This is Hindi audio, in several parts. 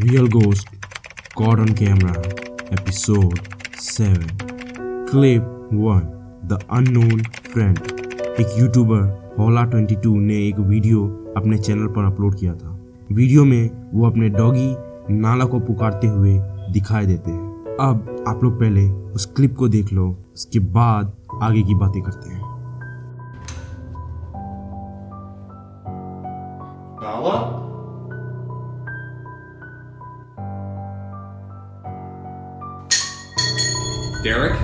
Real Ghost Caught on Camera Episode 7 Clip 1 The Unknown Friend। एक यूट्यूबर होला22 ने एक वीडियो अपने चैनल पर अपलोड किया था। वीडियो में वो अपने डॉगी नाला को पुकारते हुए दिखाई देते हैं। अब आप लोग पहले उस क्लिप को देख लो, उसके बाद आगे की बातें करते हैं। Nala? Derek?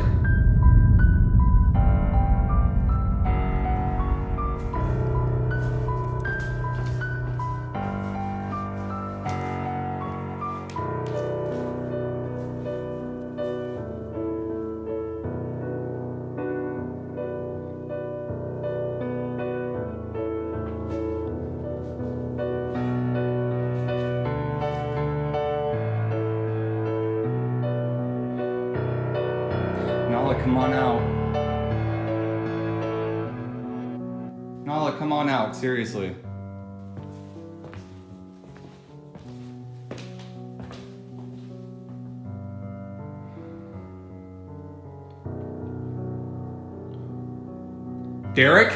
Nala, come on out. Nala, come on out, seriously. Derek?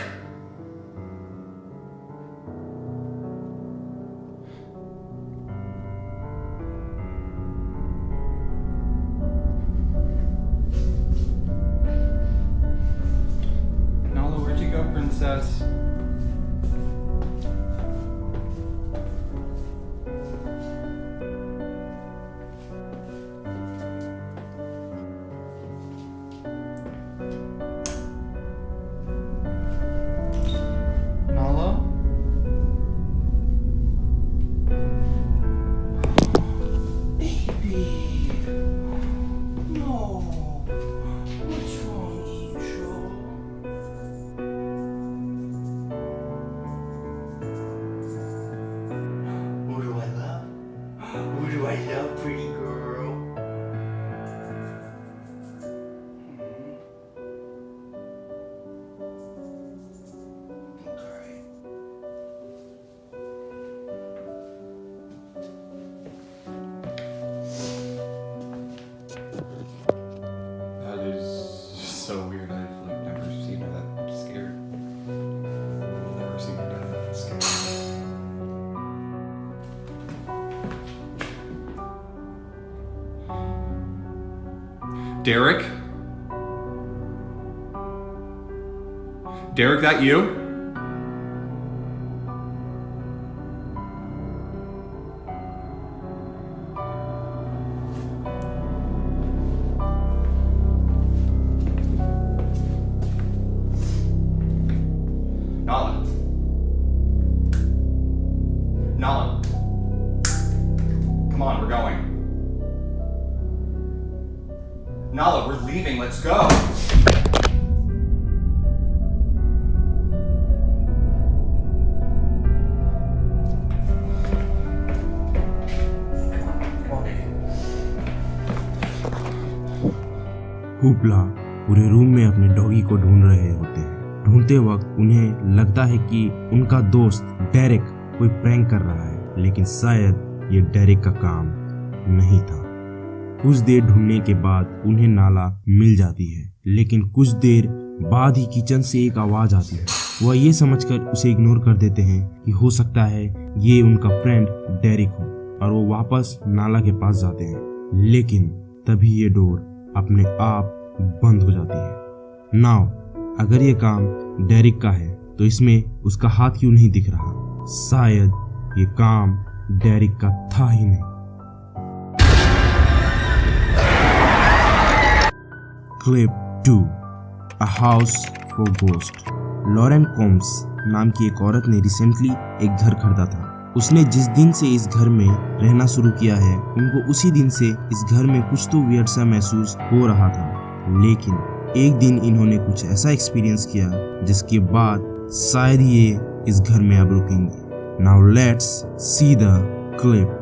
Nala, where'd you go, princess? Nala? Baby! No! What's wrong, Angel? Who do I love? Who do I love, pretty girl? Okay. That is so weird. I've never seen her that scared. Never seen her that scared. Derek? Derek, that you? Nala. Nala. Come on, we're going. Nala, we're leaving. Let's go. Come on, baby. Hoopla पूरे रूम में अपने डॉगी को ढूंढ रहे होते हैं। ढूंढते वक्त उन्हें लगता है कि उनका दोस्त डेरिक कोई प्रैंक कर रहा है, लेकिन शायद ये डेरिक का काम नहीं था। कुछ देर ढूंढने के बाद उन्हें नाला मिल जाती है, लेकिन कुछ देर बाद ही किचन से एक आवाज आती है। वह ये समझकर उसे इग्नोर कर देते हैं कि हो सकता है ये उनका फ्रेंड डेरिक हो, और वो वापस नाला के पास जाते हैं। लेकिन तभी ये डोर अपने आप बंद हो जाती है। नाउ अगर ये काम डेरिक का है तो इसमें उसका हाथ क्यों नहीं दिख रहा? शायद ये काम डेरिक का था ही नहीं। Clip 2 A House for Ghost। Lauren Combs नाम की एक औरत ने रिसेंटली एक घर खरीदा था। उसने जिस दिन से इस घर में रहना शुरू किया है, उनको उसी दिन से इस घर में कुछ तो वियर्ड सा महसूस हो रहा था। लेकिन एक दिन इन्होंने कुछ ऐसा एक्सपीरियंस किया जिसके बाद शायद ये इस घर में अब रुकेंगे। Now let's see the clip.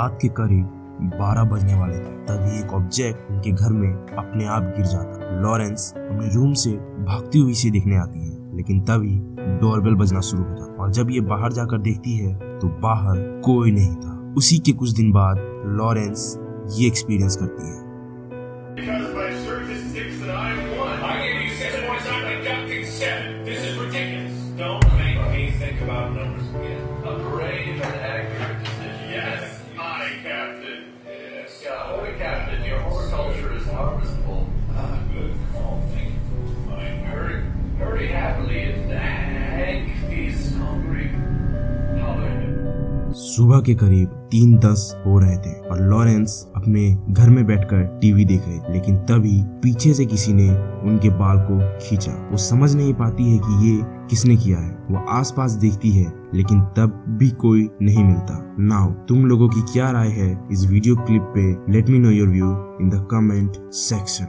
रात के करीब 12 बजने वाले थे तभी एक ऑब्जेक्ट उनके घर में अपने आप गिर जाता। लॉरेंस अपने रूम से भागती हुई इसे देखने आती है, लेकिन तभी डोरबेल बजना शुरू होता और जब ये बाहर जाकर देखती है तो बाहर कोई नहीं था। उसी के कुछ दिन बाद लॉरेंस ये एक्सपीरियंस करती है। Because my surge is 6 and I am 1. I gave you 6 points, I'm deducting 7. This is ridiculous. Don't make me think about numbers again. A brave and accurate decision. Yes, I, Captain. Yes. Yeah, holy Captain, your horticulture is harvestable. Ah, good call. Thank you. Fine. Hurry happily and Hank, he's hungry. Hallelujah. सुबह के करीब 3:10 हो रहे थे और लॉरेंस अपने घर में बैठकर टीवी देख रहे थे, लेकिन तभी पीछे से किसी ने उनके बाल को खींचा। वो समझ नहीं पाती है कि ये किसने किया है। वो आसपास देखती है लेकिन तब भी कोई नहीं मिलता। नाउ तुम लोगों की क्या राय है इस वीडियो क्लिप पे? Let me know your view in the comment section.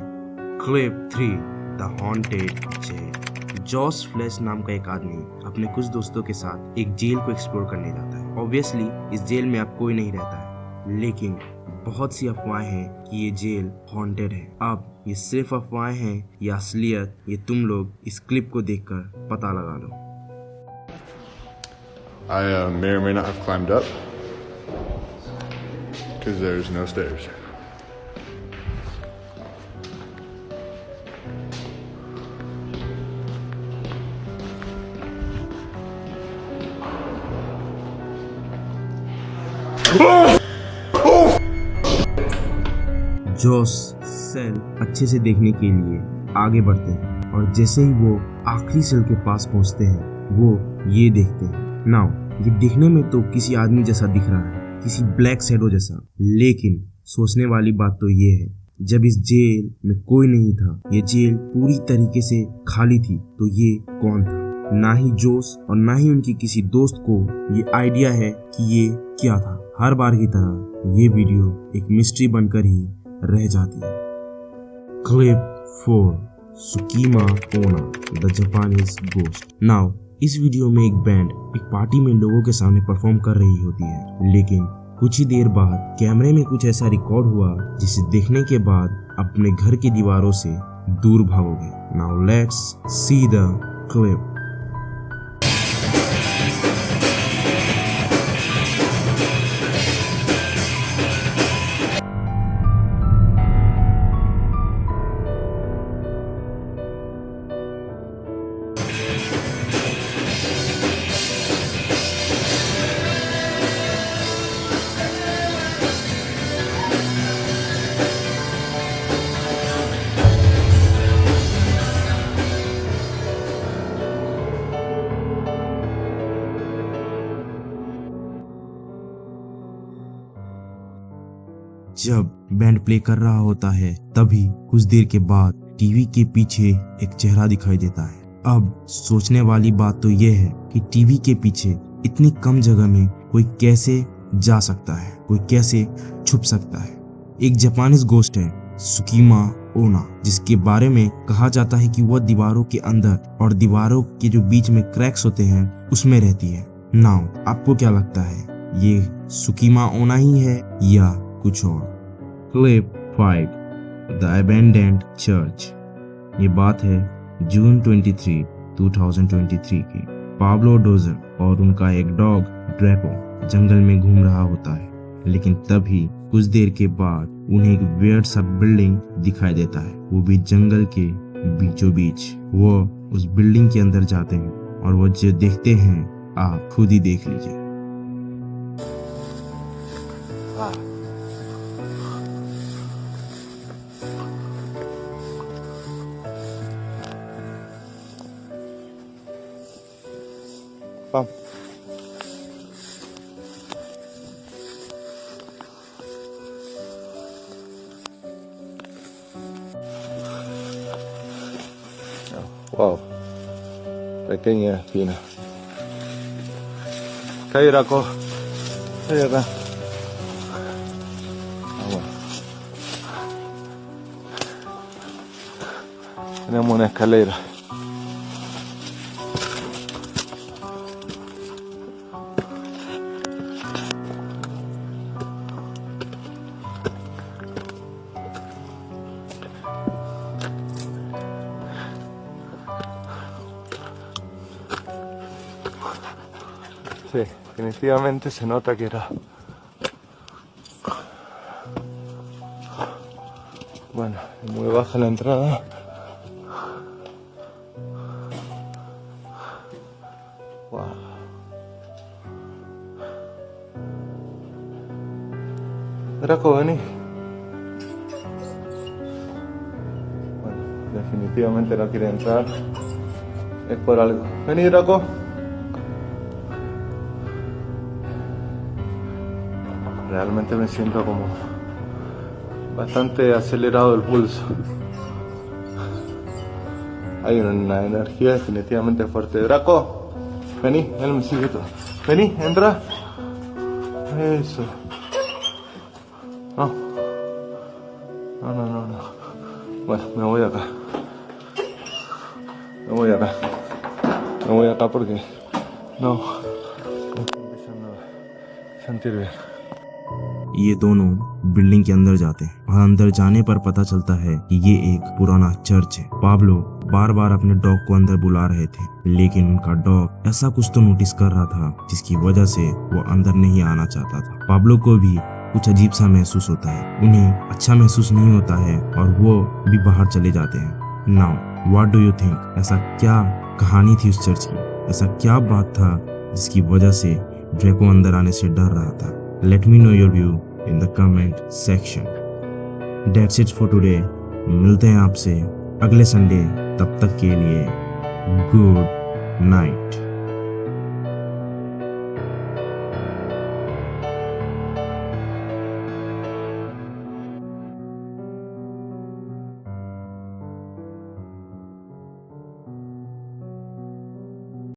Clip 3 the haunted jail. Joss Flash नाम का एक आदमी अपने कुछ दोस्तों के साथ एक जेल को एक्सप्लोर करने जाता है। ऑब्वियसली इस जेल में अब कोई नहीं रहता है, लेकिन बहुत सी अफवाहें हैं कि ये जेल हॉन्टेड है। अब ये सिर्फ अफवाहें हैं या असलियत, ये तुम लोग इस क्लिप को देखकर पता लगा लो। I may or may not have climbed up because there's no stairs. Joss cell अच्छे से देखने के लिए आगे बढ़ते हैं और जैसे ही वो आखिरी सेल के पास पहुंचते हैं वो ये देखते हैं। नाउ ये दिखने में तो किसी आदमी जैसा दिख रहा है, किसी ब्लैक शैडो जैसा, लेकिन सोचने वाली बात तो ये है जब इस जेल में कोई नहीं था, ये जेल पूरी तरीके से खाली थी, तो ये कौन था? ना ही जोस और ना ही उनकी किसी दोस्त को ये आइडिया है कि ये क्या था। हर बार की तरह ये वीडियो एक मिस्ट्री बनकर ही रह जाती है। क्लिप 4 सुकीमा ओना द जापानीज गोस्ट। नाउ इस वीडियो में एक बैंड एक पार्टी में लोगों के सामने परफॉर्म कर रही होती है, लेकिन कुछ ही देर बाद कैमरे में कुछ ऐसा रिकॉर्ड हुआ जिसे देखने के बाद अपने घर की दीवारों से दूर भागोगे। Now let's see the clip. जब बैंड प्ले कर रहा होता है तभी कुछ देर के बाद टीवी के पीछे एक चेहरा दिखाई देता है। अब सोचने वाली बात तो यह है कि टीवी के पीछे इतनी कम जगह में कोई कैसे जा सकता है, कोई कैसे छुप सकता है। एक जापानीज गोस्ट है सुकीमा ओना, जिसके बारे में कहा जाता है कि वह दीवारों के अंदर और दीवारों के जो बीच में क्रैक्स होते हैं उसमें रहती है। नाउ आपको क्या लगता है, ये सुकीमा ओना ही है या कुछ और? Clip 5 the abandoned church. ये बात है जून 23, 2023 की। पाब्लो डोजर और उनका एक डॉग ड्रैपो जंगल में घूम रहा होता है, लेकिन तभी कुछ देर के बाद उन्हें एक वियर्ड सा बिल्डिंग दिखाई देता है, वो भी जंगल के बीचों बीच। वो उस बिल्डिंग के अंदर जाते हैं और वो जो देखते हैं आप खुद ही देख लीजिए। Wow. Pequeña espina. Kairako. Ahí acá. Vamos. Tenemos una escalera. Sí, definitivamente se nota que era. Bueno, es muy baja la entrada. Wow. Draco, vení. Bueno, definitivamente no quiere entrar. Es por algo. Vení, Draco. Realmente me siento como bastante acelerado el pulso. Hay una energía definitivamente fuerte. Draco, vení, él me sigue todo. Vení, entra. Eso. No. No. Bueno, me voy acá. Me voy acá porque no. Me estoy empezando a sentir bien. ये दोनों बिल्डिंग के अंदर जाते हैं और अंदर जाने पर पता चलता है कि ये एक पुराना चर्च है। पाब्लो बार बार अपने डॉग को अंदर बुला रहे थे, लेकिन उनका डॉग ऐसा कुछ तो नोटिस कर रहा था जिसकी वजह से वो अंदर नहीं आना चाहता था। पाब्लो को भी कुछ अजीब सा महसूस होता है, उन्हें अच्छा महसूस नहीं होता है और वो भी बाहर चले जाते हैं। Now what do you think? ऐसा क्या कहानी थी उस चर्च की? ऐसा क्या बात था जिसकी वजह से ड्रैको अंदर आने से डर रहा था? Let me know your view in the comment section. That's it for today. मिलते हैं आपसे अगले संडे, तब तक के लिए गुड नाइट।